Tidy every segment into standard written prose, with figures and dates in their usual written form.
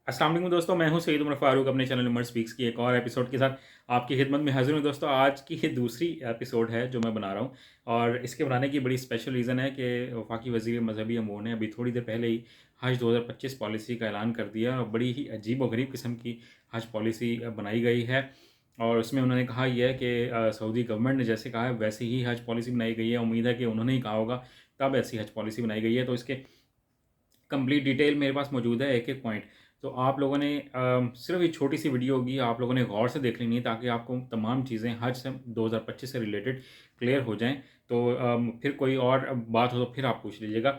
अस्सलाम वालेकुम दोस्तों, मैं हूं सईद उमर फारूक अपने चैनल उमर स्पीक्स की एक और एपिसोड के साथ आपकी खिदमत में हाजिर हूं। दोस्तों, आज की ये दूसरी एपिसोड है जो मैं बना रहा हूं और इसके बनाने की बड़ी स्पेशल रीज़न है कि वफाकी वज़ीर मजहबी अमूर ने अभी थोड़ी देर पहले ही हज 2025 पॉलिसी का ऐलान कर दिया और बड़ी ही अजीब व गरीब किस्म की हज पॉलिसी बनाई गई है। और उसमें उन्होंने कहा यह है कि सऊदी गवर्नमेंट ने जैसे कहा है वैसी ही हज पॉलिसी बनाई गई है। उम्मीद है कि उन्होंने ही कहा होगा तब ऐसी हज पॉलिसी बनाई गई है। तो इसके कंप्लीट डिटेल मेरे पास मौजूद है, एक एक पॉइंट। तो आप लोगों ने सिर्फ ये छोटी सी वीडियो होगी, आप लोगों ने गौर से देख लेनी है ताकि आपको तमाम चीज़ें हज से 2025 से रिलेटेड क्लियर हो जाएं। तो फिर कोई और बात हो तो फिर आप पूछ लीजिएगा।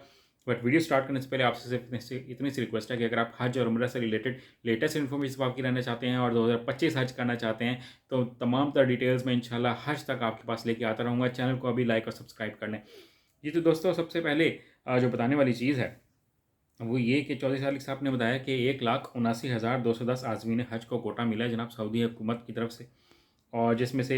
बट वीडियो स्टार्ट करने से पहले आपसे सिर्फ इतनी सी रिक्वेस्ट है कि अगर आप हज और उम्रा से रिलेटेड लेटेस्ट इन्फॉर्मेशन आपकी रहना चाहते हैं और 2025 हज करना चाहते हैं तो तमाम तर डिटेल्स में इंशाल्लाह हज तक आपके पास लेके आता रहूँगा। चैनल को अभी लाइक और सब्सक्राइब कर लें। जी तो दोस्तों, सबसे पहले जो बताने वाली चीज़ है वो ये कि चौधरी सालिक साहब ने बताया कि 1,79,210 आज़मीन हज को कोटा मिला है जनाब सऊदी हुकूमत की तरफ से। और जिसमें से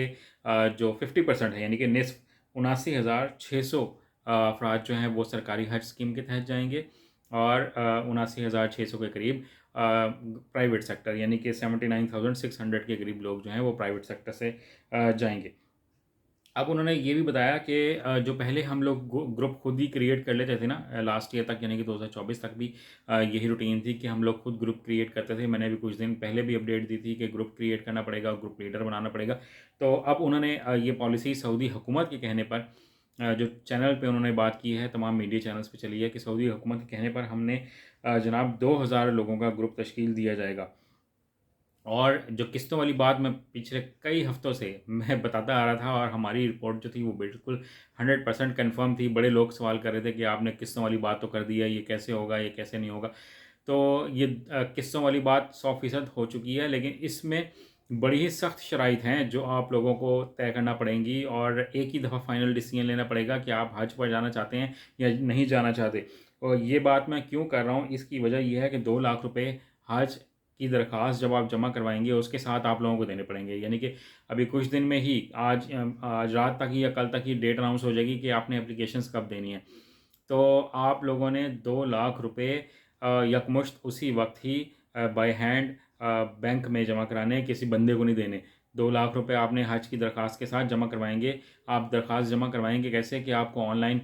जो 50% है यानी कि निस्फ 79,600 अफराद जो हैं वो सरकारी हज स्कीम के तहत जाएंगे और 79,600 के करीब प्राइवेट सेक्टर यानी कि 79,600 के करीब लोग जो हैं वो प्राइवेट सेक्टर से जाएंगे। अब उन्होंने ये भी बताया कि जो पहले हम लोग ग्रुप खुद ही क्रिएट कर लेते थे ना, लास्ट ईयर तक यानी कि 2024 तक भी यही रूटीन थी कि हम लोग खुद ग्रुप क्रिएट करते थे। मैंने भी कुछ दिन पहले भी अपडेट दी थी कि ग्रुप क्रिएट करना पड़ेगा, ग्रुप लीडर बनाना पड़ेगा। तो अब उन्होंने ये पॉलिसी सऊदी हुकूमत के कहने पर जो चैनल पे उन्होंने बात की है, तमाम मीडिया चैनल्स पे चली है कि सऊदी हुकूमत के कहने पर हमने जनाब 2,000 लोगों का ग्रुप तश्कील दिया जाएगा। और जो किस्तों वाली बात मैं पिछले कई हफ्तों से मैं बताता आ रहा था और हमारी रिपोर्ट जो थी वो बिल्कुल 100% कन्फर्म थी। बड़े लोग सवाल कर रहे थे कि आपने किस्तों वाली बात तो कर दी है, ये कैसे होगा, ये कैसे नहीं होगा। तो ये किस्तों वाली बात 100% हो चुकी है, लेकिन इसमें बड़ी ही सख्त शराइत हैं जो आप लोगों को तय करना पड़ेंगी और एक ही दफ़ा फाइनल डिसीजन लेना पड़ेगा कि आप हज पर जाना चाहते हैं या नहीं जाना चाहते। और ये बात मैं क्यों कर रहा हूँ, इसकी वजह यह है कि 2 लाख रुपए हज की दरख्वास्त जब आप जमा करवाएंगे उसके साथ आप लोगों को देने पड़ेंगे। यानी कि अभी कुछ दिन में ही आज रात तक ही या कल तक ही डेट अनाउंस हो जाएगी कि आपने एप्लीकेशंस कब देनी है। तो आप लोगों ने 2 लाख रुपए यकमुश्त उसी वक्त ही बाय हैंड बैंक में जमा कराने हैं, किसी बंदे को नहीं देने। 2 लाख रुपए आपने हज की दरख्वास्त के साथ जमा करवाएंगे। आप दरख्वास्त जमा करवाएंगे कैसे कि आपको ऑनलाइन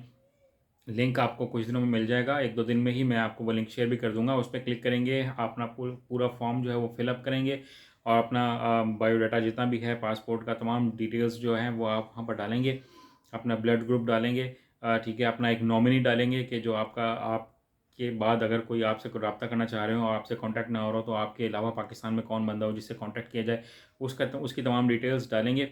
लिंक आपको कुछ दिनों में मिल जाएगा, 1-2 दिन में ही मैं आपको वो लिंक शेयर भी कर दूंगा। उस पर क्लिक करेंगे, अपना पूरा फॉर्म जो है वो फिलअप करेंगे और अपना बायोडाटा जितना भी है, पासपोर्ट का तमाम डिटेल्स जो हैं वो आप वहाँ पर डालेंगे। अपना ब्लड ग्रुप डालेंगे, ठीक है, अपना एक नॉमिनी डालेंगे कि जो आपके बाद अगर कोई आपसे कोई रब्ता करना चाह रहे हो और आपसे कांटेक्ट ना हो रहा हो तो आपके अलावा पाकिस्तान में कौन बंदा हो जिससे कांटेक्ट किया जाए, उसकी तमाम डिटेल्स डालेंगे।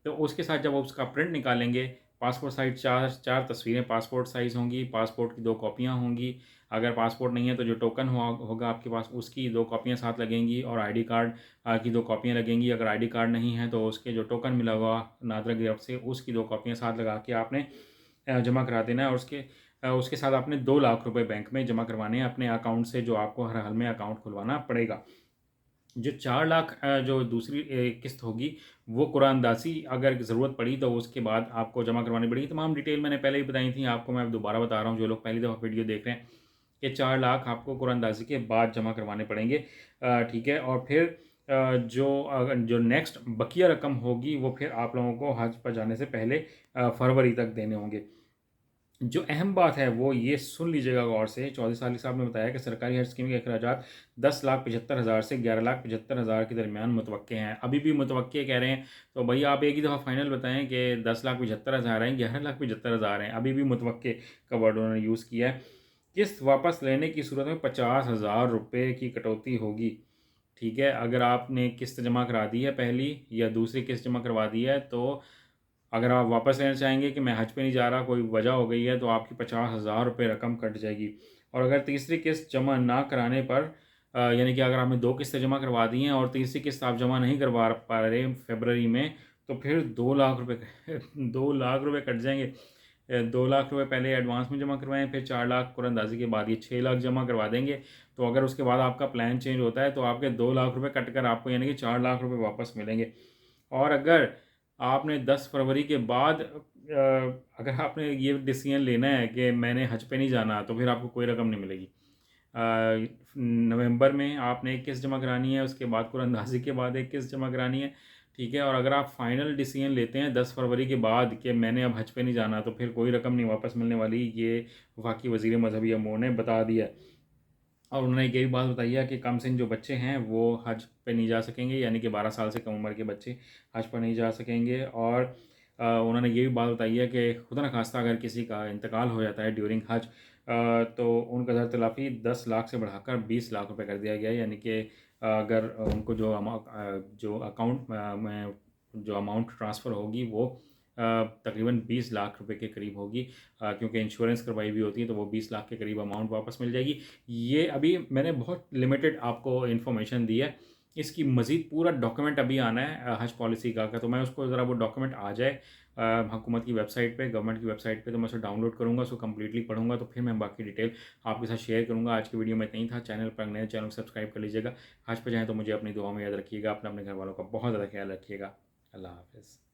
तो उसके साथ जब आप उसका प्रिंट निकालेंगे, पासपोर्ट साइज़ चार चार तस्वीरें पासपोर्ट साइज़ होंगी, पासपोर्ट की 2 कॉपियाँ होंगी। अगर पासपोर्ट नहीं है तो जो टोकन होगा आपके पास उसकी 2 कॉपियाँ साथ लगेंगी और आईडी कार्ड की 2 कॉपियाँ लगेंगी। अगर आईडी कार्ड नहीं है तो उसके जो टोकन मिला हुआ नादरा गिरफ्त से उसकी 2 कॉपियाँ साथ लगा के आपने जमा करा देना है। और उसके साथ आपने 2 लाख रुपए बैंक में जमा करवाने हैं अपने अकाउंट से, जो आपको हर हाल में अकाउंट खुलवाना पड़ेगा। जो 4 लाख जो दूसरी किस्त होगी वो कुरानदासी अगर ज़रूरत पड़ी तो उसके बाद आपको जमा करवानी पड़ेगी। तमाम डिटेल मैंने पहले ही बताई थी, आपको मैं दोबारा बता रहा हूँ जो लोग पहली दफ़ा वीडियो देख रहे हैं कि 4 लाख आपको कुरानदासी के बाद जमा करवाने पड़ेंगे। ठीक है, और फिर जो नेक्स्ट बकिया रकम होगी वो फिर आप लोगों को हज पर जाने से पहले फरवरी तक देने होंगे। जो अहम बात है वो ये सुन लीजिएगा गौर से। चौधरी साली साहब ने बताया कि सरकारी हज स्कीम के अखराजात 10,75,000 से 11,75,000 के दरमियान मुतवक्के हैं। अभी भी मुतवक्के कह रहे हैं तो भैया आप एक ही दफ़ा फाइनल बताएं कि 10,75,000 हैं, 11,75,000 हैं। अभी भी मुतवक्के का वर्ड उन्होंने यूज़ किया है। किस्त वापस लेने की सूरत में 50,000 रुपये की कटौती होगी। ठीक है, अगर आपने किस्त जमा करा दी है पहली या दूसरी किस्त जमा करवा दी है तो अगर आप वापस लेना चाहेंगे कि मैं हज पे नहीं जा रहा, कोई वजह हो गई है, तो आपकी 50,000 रुपये रकम कट जाएगी। और अगर तीसरी किस्त जमा ना कराने पर यानी कि अगर आपने 2 किस्तें जमा करवा दी हैं और तीसरी किस्त आप जमा नहीं करवा पा रहे फरवरी में, तो फिर 2 लाख रुपये 2 लाख रुपये कट जाएंगे। 2 लाख रुपये पहले एडवांस में जमा करवाएं, फिर 4 लाख कुरानदाजी के बाद ये 6 लाख जमा करवा देंगे। तो अगर उसके बाद आपका प्लान चेंज होता है तो आपके 2 लाख रुपये कट कर आपको यानी कि 4 लाख रुपये वापस मिलेंगे। और अगर आपने 10 फरवरी के बाद अगर आपने ये डिसीजन लेना है कि मैंने हज पे नहीं जाना तो फिर आपको कोई रकम नहीं मिलेगी। नवंबर में आपने एक किस्त जमा करानी है, उसके बाद कुरानंदाज़ी के बाद एक किस्त जमा करानी है, ठीक है। और अगर आप फाइनल डिसीजन लेते हैं 10 फरवरी के बाद कि मैंने अब हज पे नहीं जाना, तो फिर कोई रकम नहीं वापस मिलने वाली, ये वफाकी वज़ीर मजहबी अमूर ने बता दिया। और उन्होंने ये भी बात बताई है कि कम सिन जो बच्चे हैं वो हज पे नहीं जा सकेंगे, यानी कि 12 साल से कम उम्र के बच्चे हज पर नहीं जा सकेंगे। और उन्होंने ये भी बात बताई है कि खुदा न खास्ता अगर किसी का इंतकाल हो जाता है ड्यूरिंग हज, तो उनका ज़र तलाफ़ी 10 लाख से बढ़ाकर 20 लाख रुपए कर दिया गया है। यानी कि अगर उनको जो अकाउंट में जो अमाउंट ट्रांसफ़र होगी वो तकरीबन 20 लाख रुपए के करीब होगी, क्योंकि इंश्योरेंस करवाई हुई होती है, तो वो 20 लाख के करीब अमाउंट वापस मिल जाएगी। ये अभी मैंने बहुत लिमिटेड आपको इन्फॉर्मेशन दी है, इसकी मज़ीद पूरा डॉक्यूमेंट अभी आना है हज पॉलिसी का, तो मैं उसको ज़रा वो डॉक्यूमेंट आ जाए हुकूमत की वेबसाइट पे, गवर्नमेंट की वेबसाइट पे, तो मैं उसे डाउनलोड करूँगा, उसको कम्प्लीटली पढ़ूंगा, तो फिर मैं बाकी डिटेल आपके साथ शेयर करूँगा। आज की वीडियो में इतना ही था। चैनल पर नए, चैनल को सब्सक्राइब कर लीजिएगा। हज पर जाएँ तो मुझे अपनी दुआ में याद रखिएगा, अपने घर वालों का बहुत ज़्यादा ख्याल रखिएगा। अल्लाह हाफ़िज़।